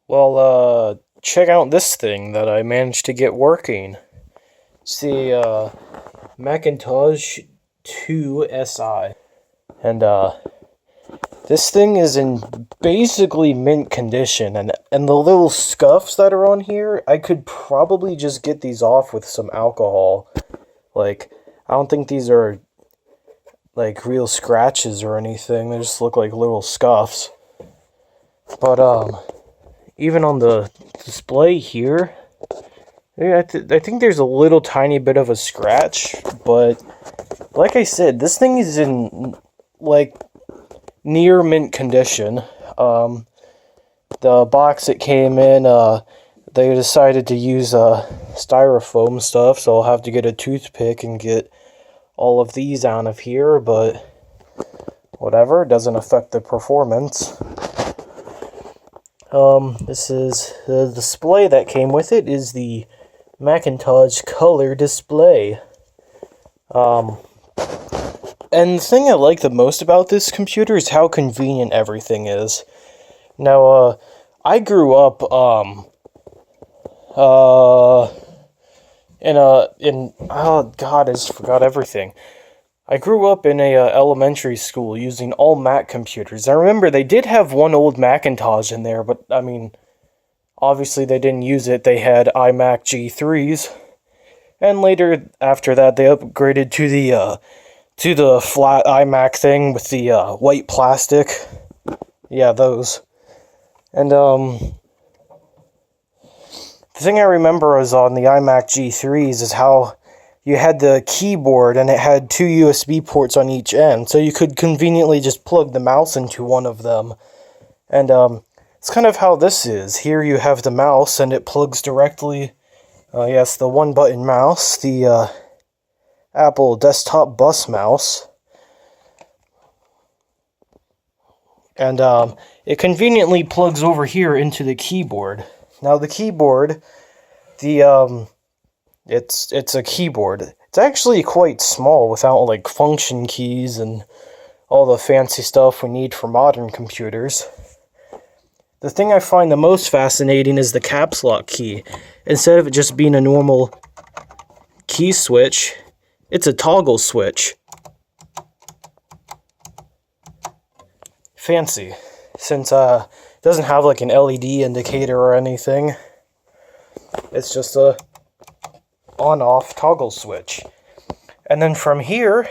Well, check out this thing that I managed to get working. It's the, Macintosh IIsi. And, this thing is in basically mint condition, and the little scuffs that are on here, I could probably just get these off with some alcohol. Like, I don't think these are, like, real scratches or anything, they just look like little scuffs. But, even on the display here, yeah, I think there's a little tiny bit of a scratch, but like I said, this thing is in, like, near mint condition. The box it came in, they decided to use styrofoam stuff, so I'll have to get a toothpick and get all of these out of here, but whatever, it doesn't affect the performance. This is the display that came with it is the Macintosh color display. And the thing I like the most about this computer is how convenient everything is. Now, I grew up, oh god, I just forgot everything. I grew up in a elementary school using all Mac computers. I remember they did have one old Macintosh in there, but, I mean, obviously they didn't use it. They had iMac G3s. And later, after that, they upgraded to the flat iMac thing with the white plastic. Yeah, those. And the thing I remember was on the iMac G3s is how you had the keyboard and it had two USB ports on each end, so you could conveniently just plug the mouse into one of them. And it's kind of how this is. Here you have the mouse and it plugs directly, yes, the one button mouse, the Apple desktop bus mouse. And it conveniently plugs over here into the keyboard. Now the keyboard, it's a keyboard. It's actually quite small without like function keys and all the fancy stuff we need for modern computers. The thing I find the most fascinating is the caps lock key. Instead of it just being a normal key switch, it's a toggle switch. Fancy, since it doesn't have like an LED indicator or anything. It's just a on-off toggle switch. And then from here,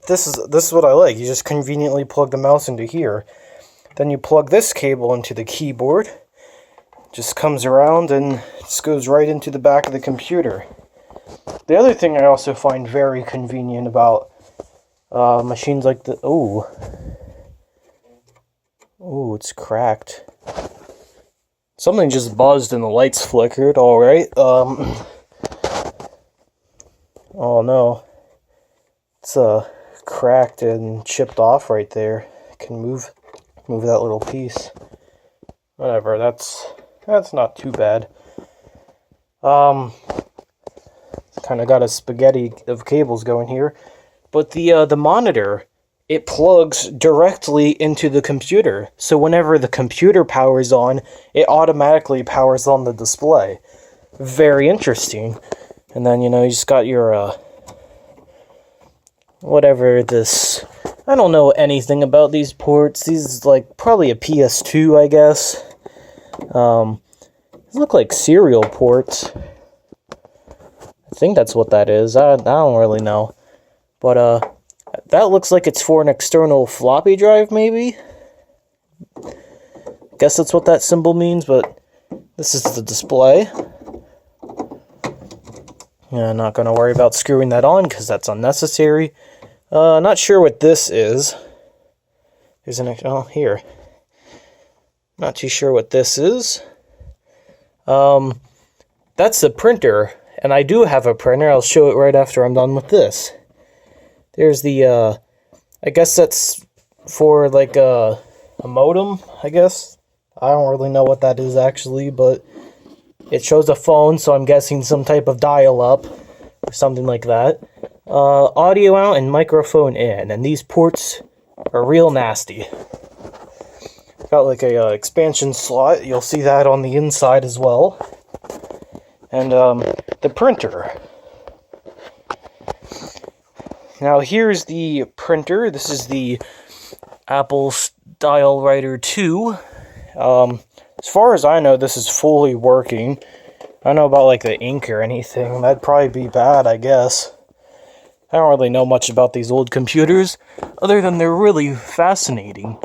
this is what I like. You just conveniently plug the mouse into here. Then you plug this cable into the keyboard. Just comes around and just goes right into the back of the computer. The other thing I also find very convenient about machines like the... Ooh, it's cracked. Something just buzzed and the lights flickered. Alright, oh no. It's cracked and chipped off right there. I can move that little piece. Whatever, that's not too bad. Kind of got a spaghetti of cables going here. But the monitor, it plugs directly into the computer. So whenever the computer powers on, it automatically powers on the display. Very interesting. And then, you just got your, whatever this... I don't know anything about these ports. These, like, probably a PS2, I guess. These look like serial ports. I think that's what that is. I don't really know. But, that looks like it's for an external floppy drive, maybe? Guess that's what that symbol means, but this is the display. Yeah, I'm not going to worry about screwing that on, because that's unnecessary. Not sure what this is. There's an... Oh, here. Not too sure what this is. That's the printer, and I do have a printer. I'll show it right after I'm done with this. There's the, I guess that's for, like, a modem, I guess. I don't really know what that is, actually, but it shows a phone, so I'm guessing some type of dial-up, or something like that. Audio out and microphone in, and these ports are real nasty. Got like a expansion slot. You'll see that on the inside as well. And the printer. Now here's the printer. This is the Apple Style Writer 2. As far as I know, this is fully working. I don't know about like the ink or anything. That'd probably be bad, I guess. I don't really know much about these old computers, other than they're really fascinating.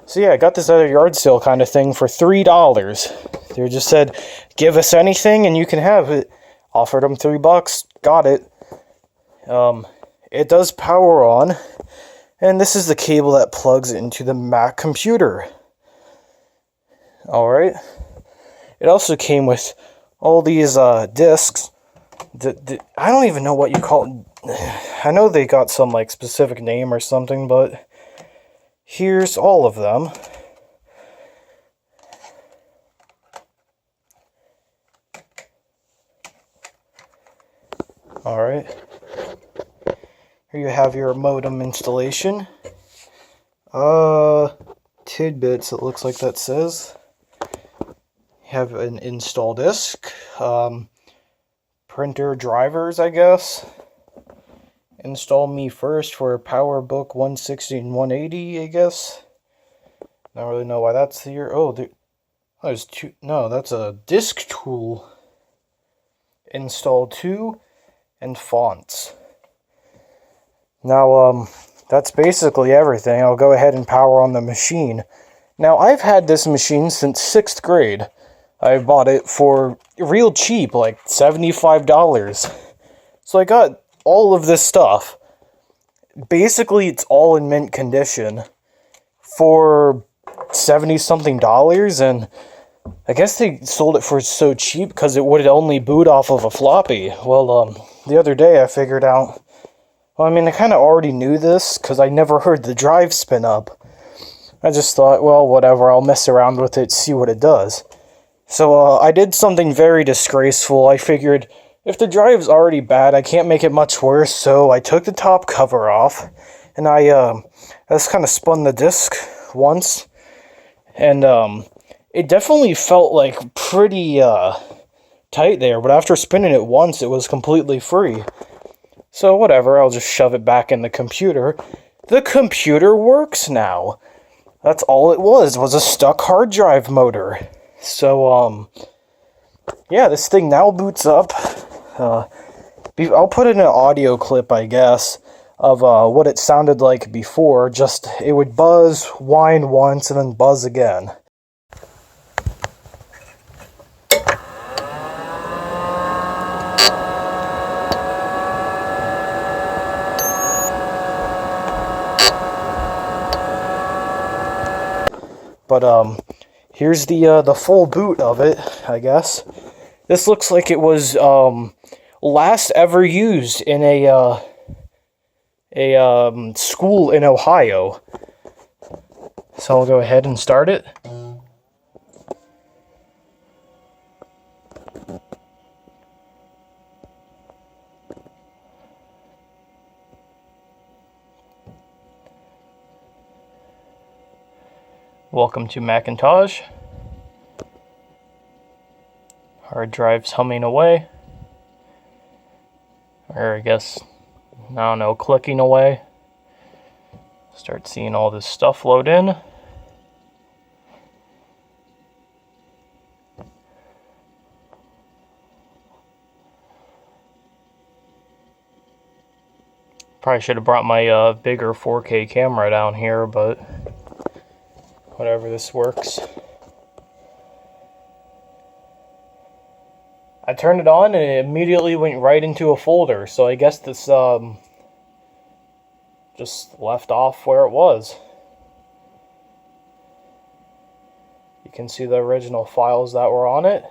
So yeah, I got this at a yard sale kind of thing for $3. They just said, give us anything and you can have it. Offered them $3, got it. It does power on, and this is the cable that plugs into the Mac computer. Alright. It also came with all these discs. I don't even know what you call it. I know they got some like specific name or something, but here's all of them. Alright. Here you have your modem installation. Tidbits, it looks like that says. You have an install disk. Printer drivers, I guess. Install me first for PowerBook 160 and 180, I guess. I don't really know why that's here. Oh, there's two. No, that's a disk tool. Install 2 and fonts. Now, that's basically everything. I'll go ahead and power on the machine. Now, I've had this machine since 6th grade. I bought it for real cheap, like $75. So I got all of this stuff. Basically, it's all in mint condition for $70-something, and I guess they sold it for so cheap because it would only boot off of a floppy. Well, the other day I figured out, well, I mean, I kind of already knew this because I never heard the drive spin up. I just thought, well, whatever, I'll mess around with it, see what it does. So, I did something very disgraceful. I figured, if the drive's already bad, I can't make it much worse, so I took the top cover off, and I just kind of spun the disc once, and, it definitely felt, like, pretty, tight there, but after spinning it once, it was completely free. So, whatever, I'll just shove it back in the computer. The computer works now! That's all it was a stuck hard drive motor. So, yeah, this thing now boots up. I'll put in an audio clip, I guess, of what it sounded like before. Just, it would buzz, whine once, and then buzz again. But, here's the full boot of it, I guess. This looks like it was, last ever used in a school in Ohio. So I'll go ahead and start it. Welcome to Macintosh. Hard drive's humming away. Or I guess, I don't know, clicking away. Start seeing all this stuff load in. Probably should have brought my bigger 4K camera down here, but whatever, this works. I turned it on and it immediately went right into a folder, so I guess this just left off where it was. You can see the original files that were on it.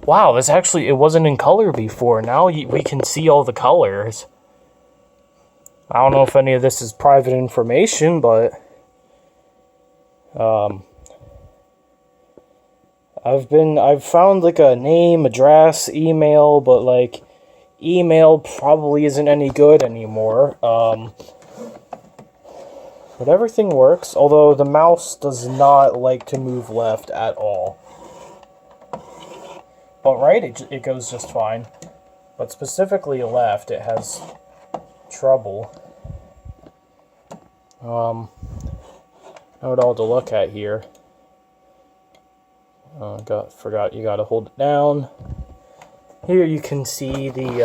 Wow, this actually, it wasn't in color before. Now we can see all the colors. I don't know if any of this is private information, but I've found like a name, address, email, but like Email probably isn't any good anymore. But everything works, although the mouse does not like to move left at all. But right, it goes just fine. But specifically left, it has trouble. Know what all to look at here. Forgot you gotta hold it down. Here you can see the,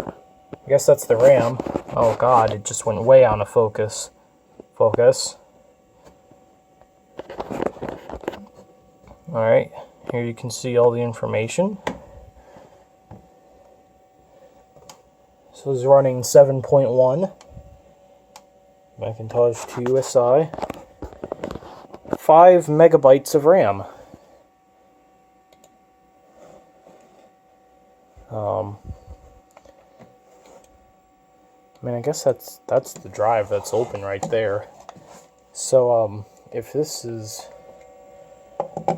I guess that's the RAM. Oh god, it just went way out of focus. Alright, here you can see all the information. So it's running 7.1. Macintosh IIsi. 5 megabytes of RAM. I mean, I guess that's the drive that's open right there. So, if this is... I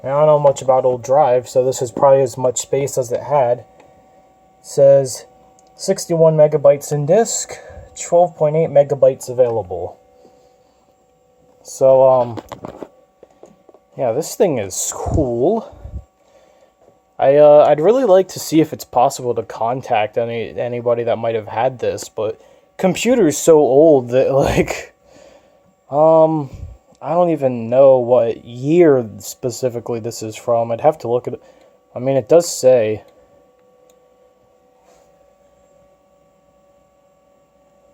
don't know much about old drives, so this is probably as much space as it had. It says 61 megabytes in disk, 12.8 megabytes available. So, yeah, this thing is cool. I'd really like to see if it's possible to contact anybody that might have had this, but computer's so old that, like, I don't even know what year specifically this is from. I'd have to look at it. I mean, it does say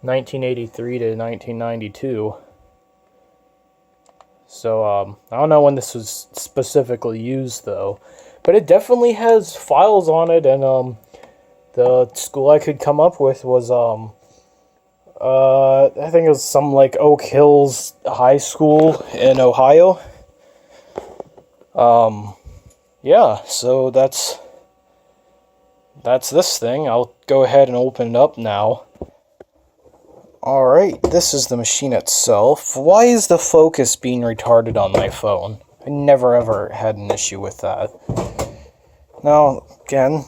1983 to 1992. So, I don't know when this was specifically used, though. But it definitely has files on it, and, the school I could come up with was, I think it was some, like, Oak Hills High School in Ohio. Yeah, so that's this thing. I'll go ahead and open it up now. Alright, this is the machine itself. Why is the focus being retarded on my phone? I never ever had an issue with that. Now, again,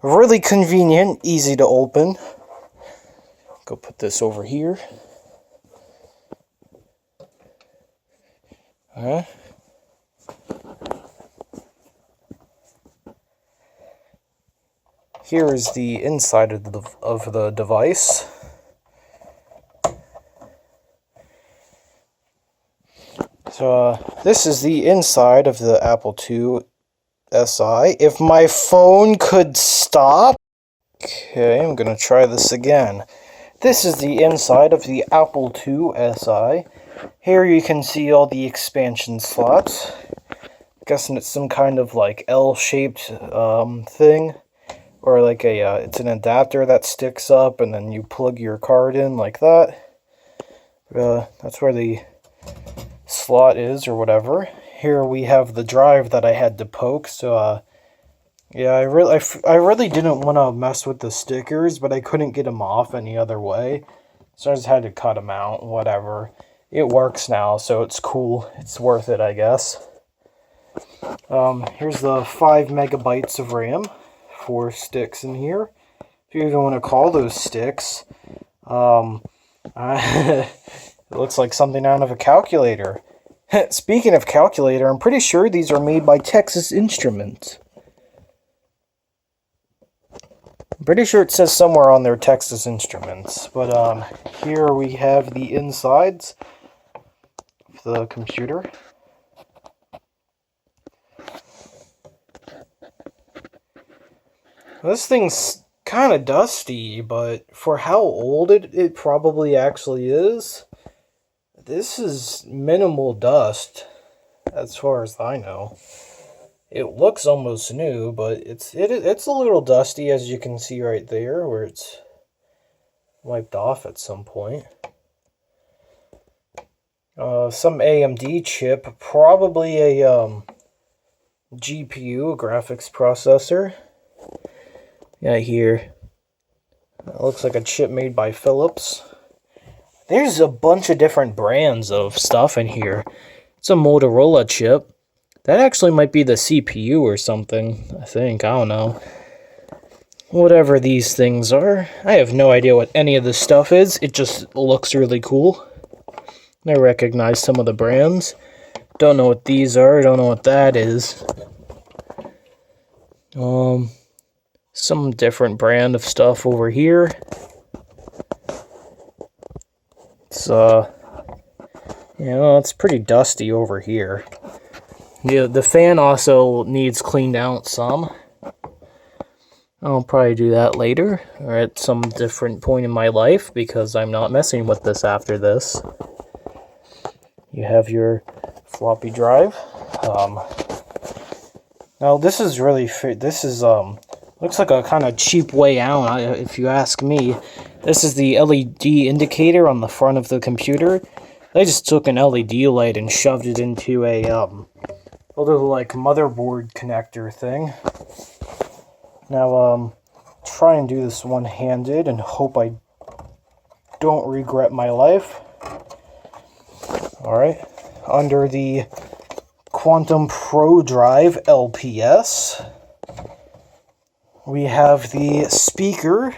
really convenient, easy to open. Go put this over here. Okay. Here is the inside of the device. So, this is the inside of the Apple IIsi. If my phone could stop... Okay, I'm gonna try this again. This is the inside of the Apple IIsi. Here you can see all the expansion slots. I'm guessing it's some kind of, like, L-shaped thing. Or like it's an adapter that sticks up and then you plug your card in like that. That's where the slot is or whatever. Here we have the drive that I had to poke, so yeah, I really didn't want to mess with the stickers, but I couldn't get them off any other way, so I just had to cut them out. Whatever, it works now, so it's cool. It's worth it, I guess. Here's the 5 megabytes of RAM, 4 sticks in here, if you even want to call those sticks. It looks like something out of a calculator. Speaking of calculator, I'm pretty sure these are made by Texas Instruments. I'm pretty sure it says somewhere on there Texas Instruments. But here we have the insides of the computer. This thing's kind of dusty, but for how old it probably actually is, this is minimal dust, as far as I know. It looks almost new, but it's a little dusty, as you can see right there, where it's wiped off at some point. Some AMD chip, probably a GPU, a graphics processor. Yeah, here. It looks like a chip made by Philips. There's a bunch of different brands of stuff in here. It's a Motorola chip. That actually might be the CPU or something, I think. I don't know. Whatever these things are, I have no idea what any of this stuff is. It just looks really cool. I recognize some of the brands. Don't know what these are. Don't know what that is. Some different brand of stuff over here. It's it's pretty dusty over here. Yeah, the fan also needs cleaned out some. I'll probably do that later, or at some different point in my life, because I'm not messing with this after this. You have your floppy drive. Now this is really, looks like a kind of cheap way out, if you ask me. This is the LED indicator on the front of the computer. They just took an LED light and shoved it into a little like motherboard connector thing. Now, try and do this one-handed and hope I don't regret my life. Alright, under the Quantum Pro Drive LPS, we have the speaker,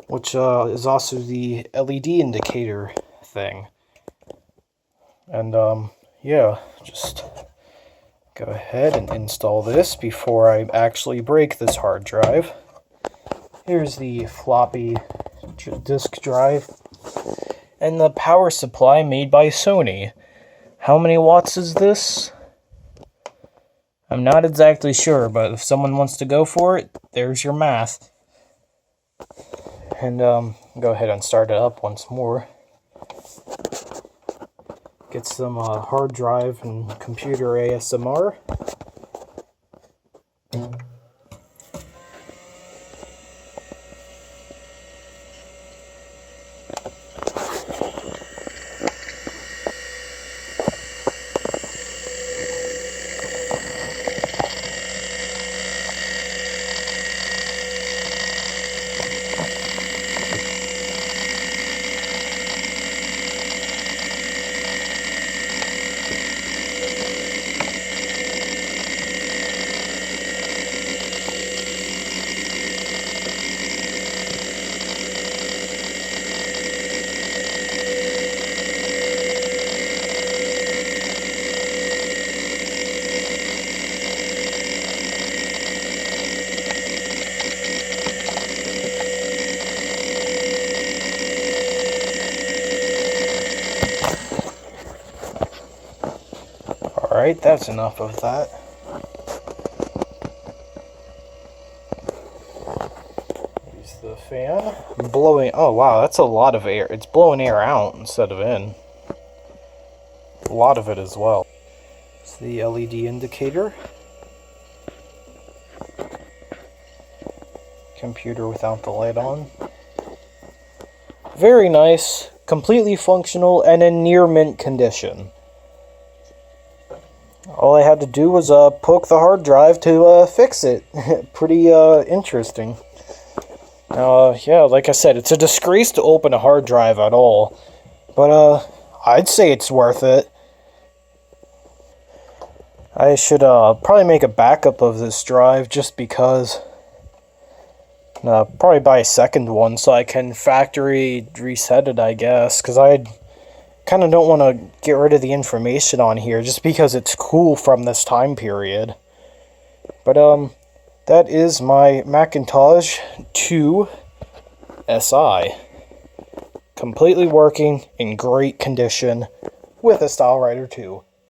which is also the LED indicator thing. And, yeah, just go ahead and install this before I actually break this hard drive. Here's the floppy disk drive. And the power supply made by Sony. How many watts is this? I'm not exactly sure, but if someone wants to go for it, there's your math. And go ahead and start it up once more. Get some hard drive and computer ASMR. Alright, that's enough of that. Use the fan. Blowing, oh wow, that's a lot of air. It's blowing air out instead of in. A lot of it as well. It's the LED indicator. Computer without the light on. Very nice, completely functional, and in near mint condition. All I had to do was poke the hard drive to fix it. Pretty interesting. Yeah, like I said, it's a disgrace to open a hard drive at all. But I'd say it's worth it. I should probably make a backup of this drive just because. Probably buy a second one so I can factory reset it, I guess. Because I kind of don't want to get rid of the information on here just because it's cool from this time period. But that is my Macintosh IIsi. Completely working, in great condition, with a StyleWriter 2.